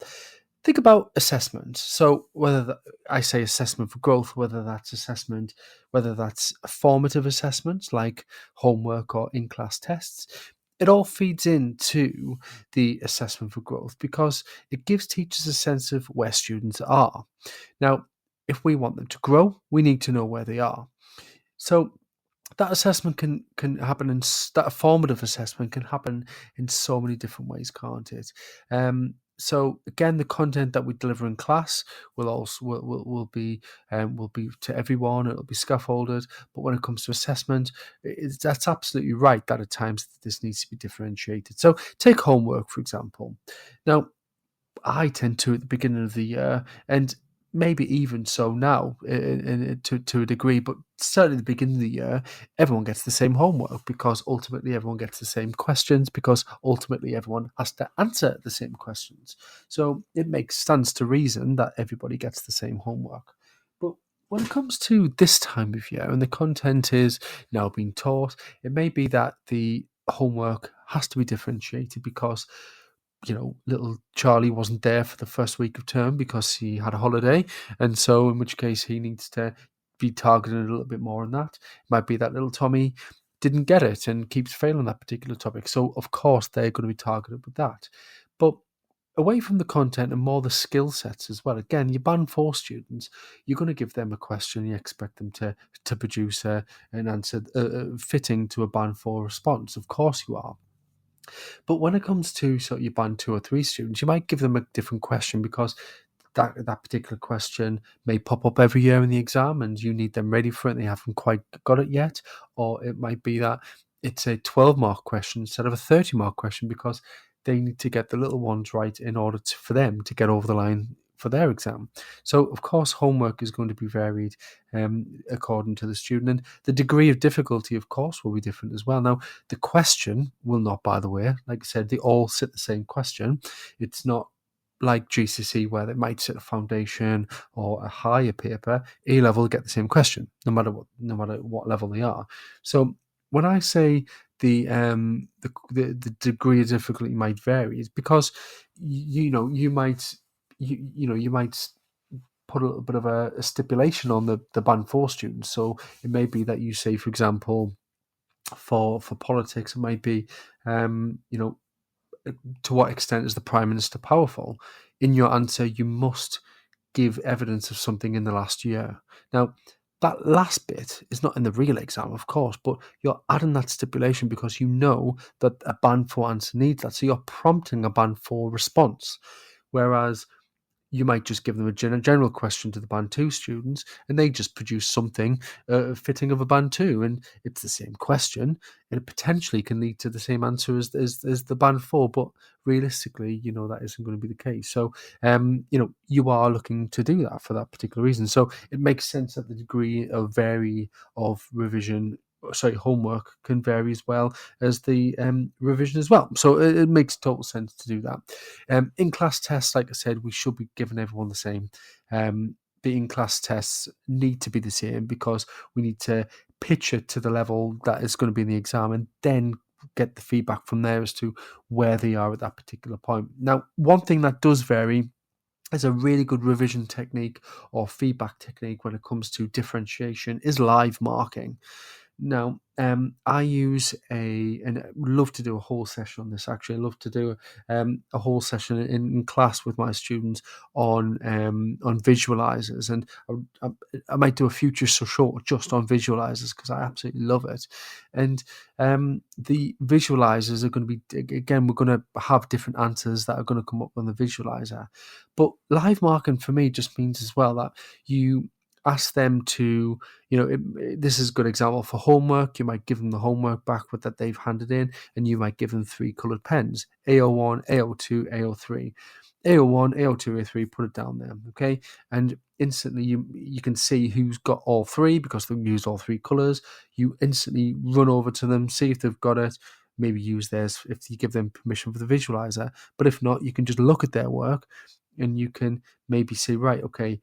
think about assessment. So I say assessment for growth, whether that's formative assessments like homework or in-class tests, it all feeds into the assessment for growth because it gives teachers a sense of where students are. Now, if we want them to grow, we need to know where they are. So that assessment can happen, and that formative assessment can happen in so many different ways, can't it? So again, the content that we deliver in class will be to everyone. It'll be scaffolded. But when it comes to assessment, that's absolutely right that at times this needs to be differentiated. So take homework, for example. Now, I tend to at the beginning of the year, and maybe even so now to a degree, but certainly at the beginning of the year, everyone gets the same homework because ultimately everyone gets the same questions, because ultimately everyone has to answer the same questions. So it makes sense to reason that everybody gets the same homework. But when it comes to this time of year and the content is now being taught, it may be that the homework has to be differentiated because little Charlie wasn't there for the first week of term because he had a holiday. And so in which case he needs to be targeted a little bit more on that. It might be that little Tommy didn't get it and keeps failing that particular topic. So of course they're going to be targeted with that. But away from the content and more the skill sets as well. Again, your band 4 students, you're going to give them a question. You expect them to produce an answer fitting to a band 4 response. Of course you are. But when it comes to sort of your band 2 or 3 students, you might give them a different question because that particular question may pop up every year in the exam and you need them ready for it and they haven't quite got it yet. Or it might be that it's a 12-mark question instead of a 30-mark question because they need to get the little ones right in order for them to get over the line for their exam. So, of course, homework is going to be varied according to the student. And the degree of difficulty, of course, will be different as well. Now, the question will not, by the way, like I said, they all sit the same question. It's not like GCSE where they might sit a foundation or a higher paper. A-level get the same question, no matter what level they are. So when I say the degree of difficulty might vary, it's because you might put a little bit of a stipulation on the band 4 students. So it may be that you say, for example, for politics, it might be to what extent is the Prime Minister powerful? In your answer, you must give evidence of something in the last year. Now, that last bit is not in the real exam, of course, but you're adding that stipulation because you know that a band 4 answer needs that. So you're prompting a band 4 response. Whereas you might just give them a general question to the band 2 students and they just produce something fitting of a band 2, and it's the same question and it potentially can lead to the same answer as the band 4, but realistically that isn't going to be the case. So you are looking to do that for that particular reason. So it makes sense that the degree of homework can vary as well as the revision as well. So it makes total sense to do that. In-class tests, like I said, we should be giving everyone the same. The in-class tests need to be the same because we need to pitch it to the level that is going to be in the exam and then get the feedback from there as to where they are at that particular point. Now, one thing that does vary is a really good revision technique or feedback technique when it comes to differentiation is live marking. Now, I use and I love to do a whole session on this. Actually, I love to do a whole session in class with my students on visualizers, and I might do a future so short just on visualizers because I absolutely love it. And the visualizers are going to be, again, we're going to have different answers that are going to come up on the visualizer. But live marking for me just means as well that you ask them to, this is a good example for homework. You might give them the homework back that they've handed in, and you might give them 3 coloured pens, AO1, AO2, AO3. AO1, AO2, AO3, put it down there, okay? And instantly you can see who's got all 3 because they've used all 3 colours. You instantly run over to them, see if they've got it, maybe use theirs if you give them permission for the visualizer. But if not, you can just look at their work and you can maybe say, right, okay,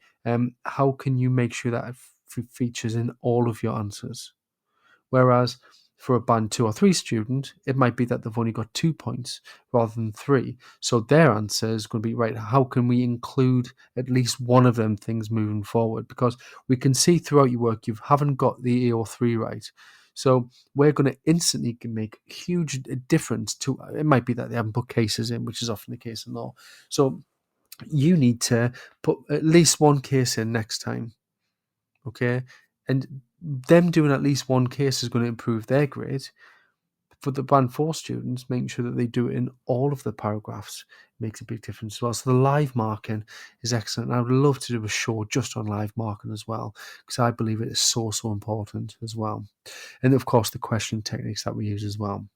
how can you make sure that it features in all of your answers? Whereas for a band 2 or 3 student, it might be that they've only got 2 points rather than 3. So their answer is going to be, right, how can we include at least one of them things moving forward? Because we can see throughout your work you haven't got the AO3 right. So we're going to instantly make a huge difference to, it might be that they haven't put cases in, which is often the case in law. So you need to put at least one case in next time, okay? And them doing at least one case is going to improve their grade. For the band 4 students, making sure that they do it in all of the paragraphs makes a big difference as well. So the live marking is excellent. And I would love to do a show just on live marking as well, because I believe it is so important as well. And of course, the question techniques that we use as well.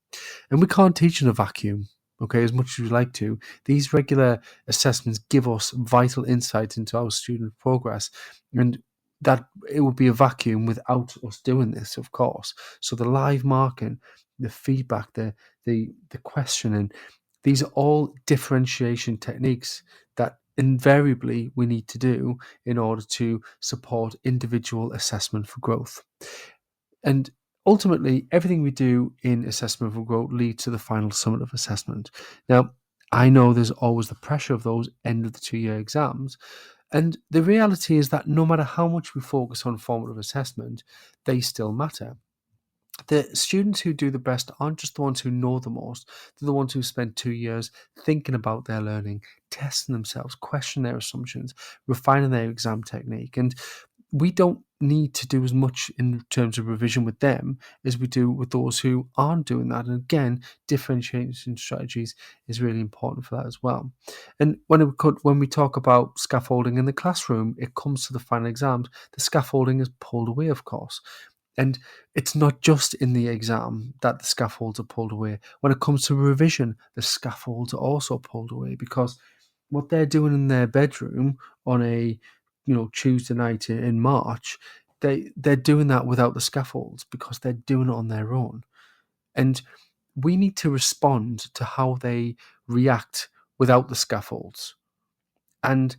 And we can't teach in a vacuum. Okay, as much as we like to, these regular assessments give us vital insight into our student progress, and that it would be a vacuum without us doing this, of course. So the live marking, the feedback, the questioning, these are all differentiation techniques that invariably we need to do in order to support individual assessment for growth. And ultimately, everything we do in assessment for growth leads to the final summit of assessment. Now, I know there's always the pressure of those end of the 2-year exams. And the reality is that no matter how much we focus on formative assessment, they still matter. The students who do the best aren't just the ones who know the most. They're the ones who spend 2 years thinking about their learning, testing themselves, questioning their assumptions, refining their exam technique. And we don't need to do as much in terms of revision with them as we do with those who aren't doing that. And again, differentiation strategies is really important for that as well. And when we talk about scaffolding in the classroom, it comes to the final exams, the scaffolding is pulled away, of course. And it's not just in the exam that the scaffolds are pulled away. When it comes to revision, the scaffolds are also pulled away, because what they're doing in their bedroom on a Tuesday night in March, they're doing that without the scaffolds because they're doing it on their own. And we need to respond to how they react without the scaffolds. And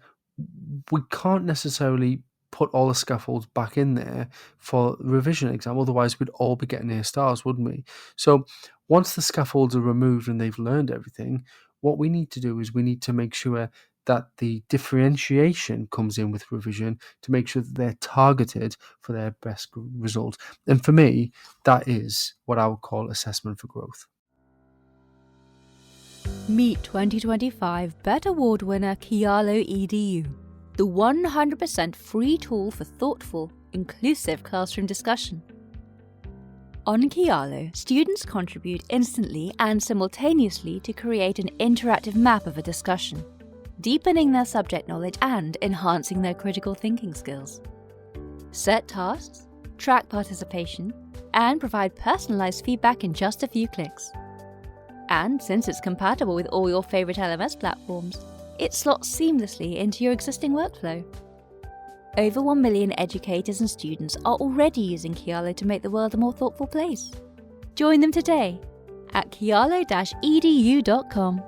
we can't necessarily put all the scaffolds back in there for the revision exam, otherwise we'd all be getting A stars, wouldn't we? So once the scaffolds are removed and they've learned everything, what we need to do is we need to make sure that the differentiation comes in with revision to make sure that they're targeted for their best result. And for me, that is what I would call assessment for growth. Meet 2025 BET Award winner Kialo EDU, the 100% free tool for thoughtful, inclusive classroom discussion. On Kialo, students contribute instantly and simultaneously to create an interactive map of a discussion, deepening their subject knowledge and enhancing their critical thinking skills. Set tasks, track participation, and provide personalized feedback in just a few clicks. And since it's compatible with all your favorite LMS platforms, it slots seamlessly into your existing workflow. Over 1 million educators and students are already using Kialo to make the world a more thoughtful place. Join them today at kialo-edu.com.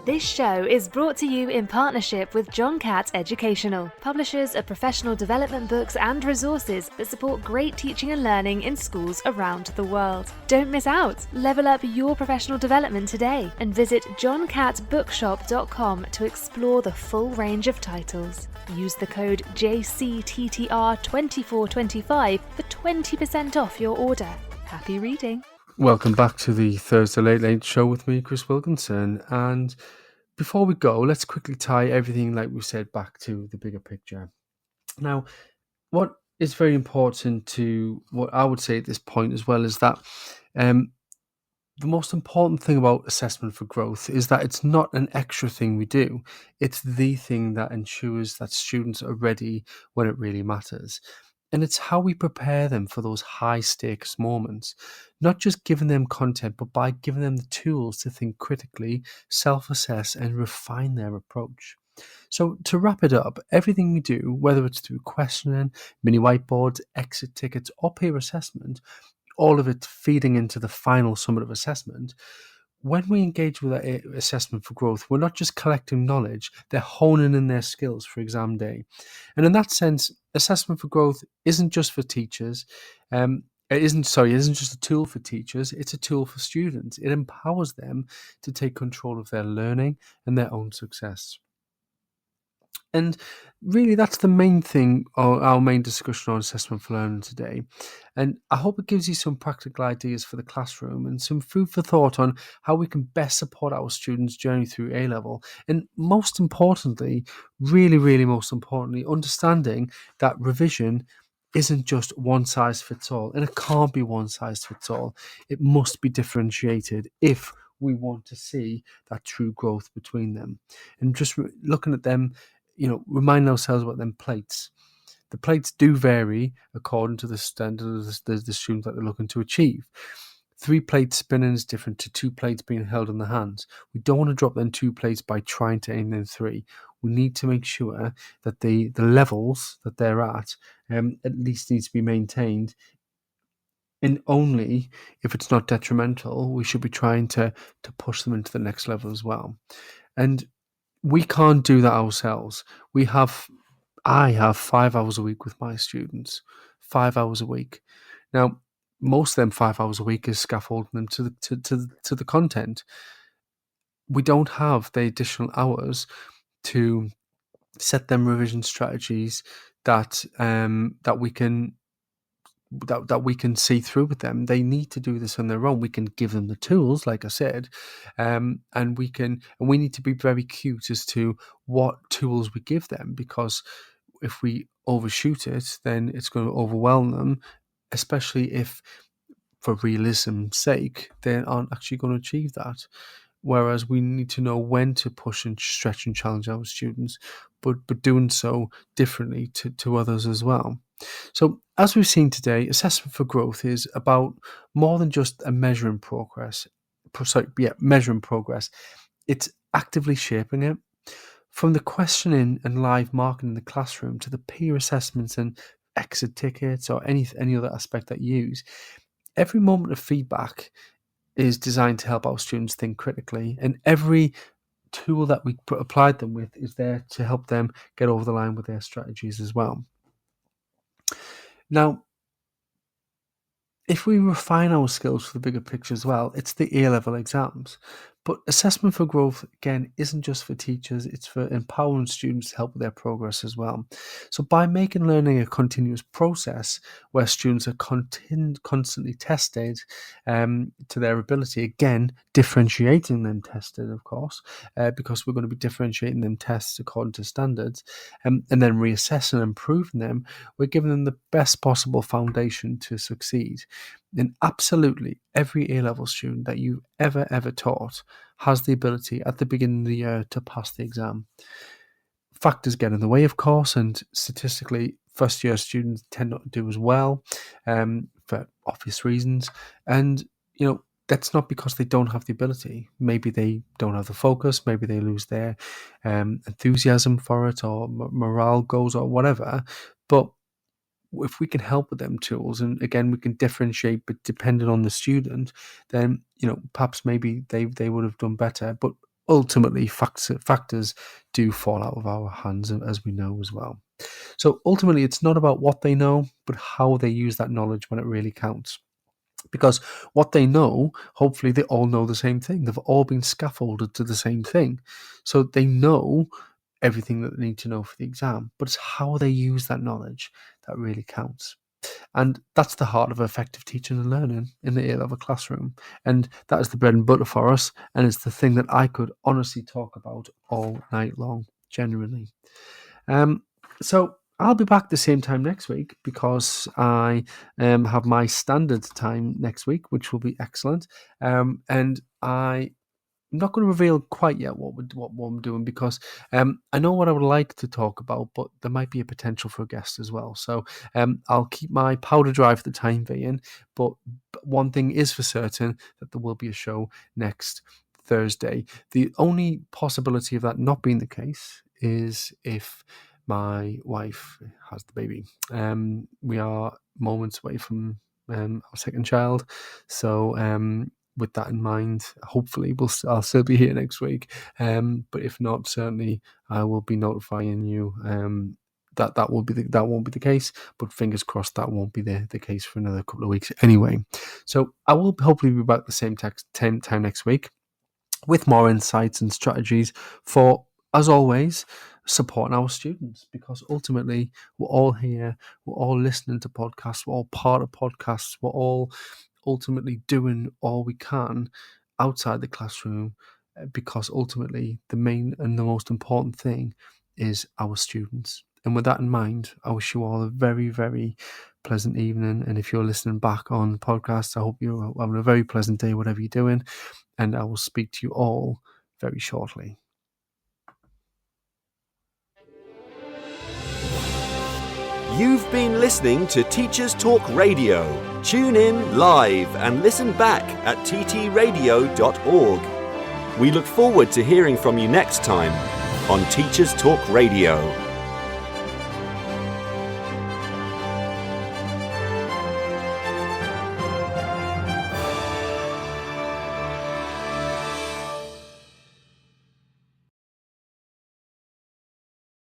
This show is brought to you in partnership with John Catt Educational, publishers of professional development books and resources that support great teaching and learning in schools around the world. Don't miss out! Level up your professional development today and visit johncattbookshop.com to explore the full range of titles. Use the code JCTTR2425 for 20% off your order. Happy reading! Welcome back to the Thursday Late Late Show with me, Chris Wilkinson. And before we go, let's quickly tie everything, like we said, back to the bigger picture. Now, what is very important to what I would say at this point as well is that the most important thing about assessment for growth is that it's not an extra thing we do. It's the thing that ensures that students are ready when it really matters. And it's how we prepare them for those high stakes moments, not just giving them content, but by giving them the tools to think critically, self-assess and refine their approach. So to wrap it up, everything we do, whether it's through questioning, mini whiteboards, exit tickets or peer assessment, all of it feeding into the final summative assessment. When we engage with that assessment for growth, we're not just collecting knowledge, they're honing in their skills for exam day. And in that sense, assessment for growth isn't just for teachers. It isn't just a tool for teachers, it's a tool for students. It empowers them to take control of their learning and their own success. And really, that's the main thing, or our main discussion on assessment for learning today. And I hope it gives you some practical ideas for the classroom and some food for thought on how we can best support our students' journey through A-level. And most importantly, really most importantly, understanding that revision isn't just one size fits all, and it can't be one size fits all. It must be differentiated if we want to see that true growth between them. And just looking at them, remind ourselves about them plates. The plates do vary according to the standard of the student that they're looking to achieve. 3 plates spinning is different to 2 plates being held in the hands. We don't want to drop them 2 plates by trying to aim them 3. We need to make sure that the levels that they're at least needs to be maintained. And only if it's not detrimental, we should be trying to push them into the next level as well. And we can't do that ourselves. I have 5 hours a week with my students, 5 hours a week. Now, most of them 5 hours a week is scaffolding them to the content. We don't have the additional hours to set them revision strategies that we can that we can see through with them. They need to do this on their own. We can give them the tools, like I said, and we need to be very cute as to what tools we give them, because if we overshoot it, then it's going to overwhelm them, especially if, for realism's sake, they aren't actually going to achieve that. Whereas we need to know when to push and stretch and challenge our students, but doing so differently to others as well. So, as we've seen today, assessment for growth is about more than just a measuring progress. Measuring progress. It's actively shaping it. From the questioning and live marking in the classroom to the peer assessments and exit tickets or any other aspect that you use, every moment of feedback is designed to help our students think critically, and every tool that we applied them with is there to help them get over the line with their strategies as well. Now, if we refine our skills for the bigger picture as well, it's the A-level exams. But assessment for growth, again, isn't just for teachers, it's for empowering students to help with their progress as well. So by making learning a continuous process where students are constantly tested to their ability, again, differentiating them tested, of course, because we're going to be differentiating them tests according to standards, and then reassessing and improving them, we're giving them the best possible foundation to succeed. And absolutely every A-level student that you've ever taught has the ability at the beginning of the year to pass the exam. Factors get in the way, of course, and statistically, first-year students tend not to do as well for obvious reasons. And, that's not because they don't have the ability. Maybe they don't have the focus, maybe they lose their enthusiasm for it, or morale goes, or whatever. But if we can help with them tools, and again, we can differentiate, but depending on the student, then, perhaps maybe they would have done better. But ultimately, factors do fall out of our hands, as we know as well. So ultimately, it's not about what they know, but how they use that knowledge when it really counts. Because what they know, hopefully they all know the same thing. They've all been scaffolded to the same thing. So they know everything that they need to know for the exam, but it's how they use that knowledge that really counts. And that's the heart of effective teaching and learning in the A-level classroom. And that is the bread and butter for us. And it's the thing that I could honestly talk about all night long, genuinely. So I'll be back the same time next week, because I have my standard time next week, which will be excellent. And I'm not going to reveal quite yet what I'm doing, because I know what I would like to talk about, but there might be a potential for a guest as well. So I'll keep my powder dry for the time being. But one thing is for certain, that there will be a show next Thursday. The only possibility of that not being the case is if my wife has the baby. We are moments away from our second child. So with that in mind, hopefully I'll still be here next week. But if not, certainly I will be notifying you that won't be the case. But fingers crossed that won't be the case for another couple of weeks anyway. So I will hopefully be back the same time next week with more insights and strategies for, as always, supporting our students, because ultimately we're all here, we're all listening to podcasts, we're all part of podcasts, we're all ultimately doing all we can outside the classroom, because ultimately the main and the most important thing is our students. And with that in mind, I wish you all a very, very pleasant evening. And if you're listening back on podcasts, I hope you're having a very pleasant day, whatever you're doing. And I will speak to you all very shortly. You've been listening to Teachers Talk Radio. Tune in live and listen back at ttradio.org. We look forward to hearing from you next time on Teachers Talk Radio.